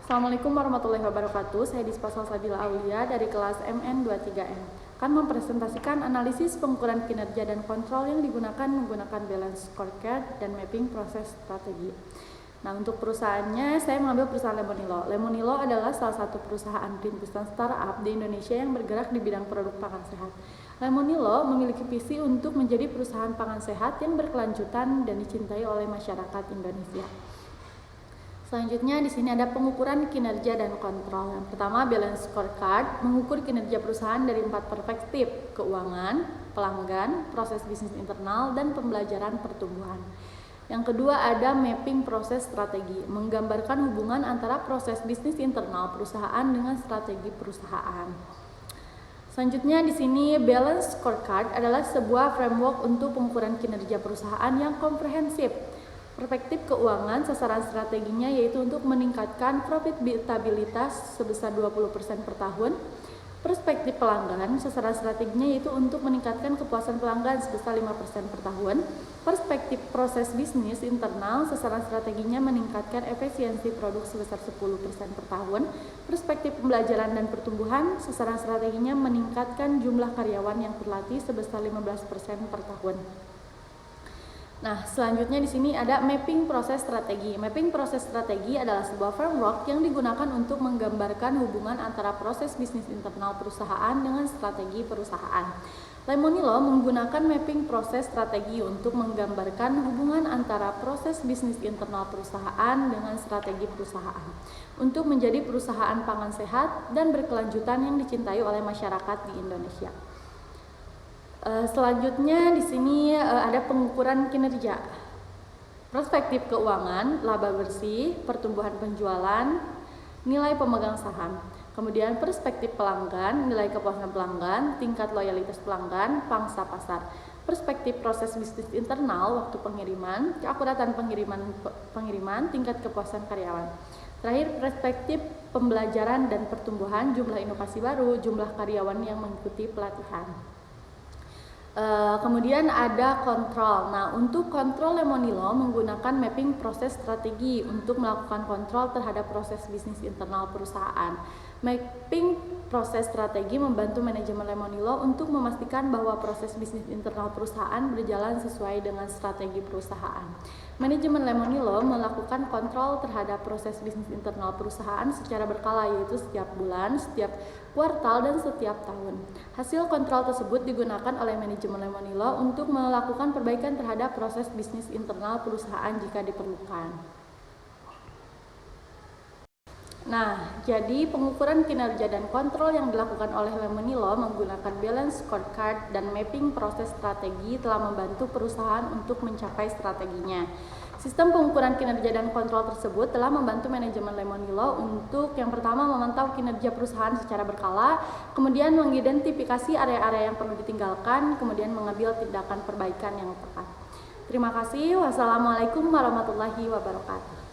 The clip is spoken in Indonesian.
Assalamualaikum warahmatullahi wabarakatuh. Saya Dispa Salsabila Aulia dari kelas MN23M akan mempresentasikan analisis pengukuran kinerja dan kontrol yang digunakan menggunakan balance scorecard dan mapping proses strategi. Nah, untuk perusahaannya saya mengambil perusahaan Lemonilo. Lemonilo adalah salah satu perusahaan rintisan startup di Indonesia yang bergerak di bidang produk pangan sehat. Lemonilo memiliki visi untuk menjadi perusahaan pangan sehat yang berkelanjutan dan dicintai oleh masyarakat Indonesia. Selanjutnya di sini ada pengukuran kinerja dan kontrol. Yang pertama, balance scorecard mengukur kinerja perusahaan dari 4 perspektif: keuangan, pelanggan, proses bisnis internal, dan pembelajaran pertumbuhan. Yang kedua ada mapping proses strategi, menggambarkan hubungan antara proses bisnis internal perusahaan dengan strategi perusahaan. Selanjutnya di sini balance scorecard adalah sebuah framework untuk pengukuran kinerja perusahaan yang komprehensif. Perspektif keuangan, sasaran strateginya yaitu untuk meningkatkan profitabilitas sebesar 20% per tahun. Perspektif pelanggan, sasaran strateginya yaitu untuk meningkatkan kepuasan pelanggan sebesar 5% per tahun. Perspektif proses bisnis internal, sasaran strateginya meningkatkan efisiensi produk sebesar 10% per tahun. Perspektif pembelajaran dan pertumbuhan, sasaran strateginya meningkatkan jumlah karyawan yang berlatih sebesar 15% per tahun. Nah, selanjutnya di sini ada mapping proses strategi. Mapping proses strategi adalah sebuah framework yang digunakan untuk menggambarkan hubungan antara proses bisnis internal perusahaan dengan strategi perusahaan. Lemonilo menggunakan mapping proses strategi untuk menggambarkan hubungan antara proses bisnis internal perusahaan dengan strategi perusahaan untuk menjadi perusahaan pangan sehat dan berkelanjutan yang dicintai oleh masyarakat di Indonesia. Selanjutnya di sini ada pengukuran kinerja. Perspektif keuangan, laba bersih, pertumbuhan penjualan, nilai pemegang saham. Kemudian perspektif pelanggan, nilai kepuasan pelanggan, tingkat loyalitas pelanggan, pangsa pasar. Perspektif proses bisnis internal, waktu pengiriman, keakuratan pengiriman, tingkat kepuasan karyawan. Terakhir, perspektif pembelajaran dan pertumbuhan, jumlah inovasi baru, jumlah karyawan yang mengikuti pelatihan. Kemudian ada kontrol. Nah, untuk kontrol Lemonilo menggunakan mapping proses strategi untuk melakukan kontrol terhadap proses bisnis internal perusahaan. Mapping proses strategi membantu manajemen Lemonilo untuk memastikan bahwa proses bisnis internal perusahaan berjalan sesuai dengan strategi perusahaan. Manajemen Lemonilo melakukan kontrol terhadap proses bisnis internal perusahaan secara berkala, yaitu setiap bulan, setiap kuartal, dan setiap tahun. Hasil kontrol tersebut digunakan oleh manajemen Lemonilo untuk melakukan perbaikan terhadap proses bisnis internal perusahaan jika diperlukan. Nah, jadi pengukuran kinerja dan kontrol yang dilakukan oleh Lemonilo menggunakan balance scorecard dan mapping proses strategi telah membantu perusahaan untuk mencapai strateginya. Sistem pengukuran kinerja dan kontrol tersebut telah membantu manajemen Lemonilo untuk yang pertama memantau kinerja perusahaan secara berkala, kemudian mengidentifikasi area-area yang perlu ditinggalkan, kemudian mengambil tindakan perbaikan yang tepat. Terima kasih. Wassalamualaikum warahmatullahi wabarakatuh.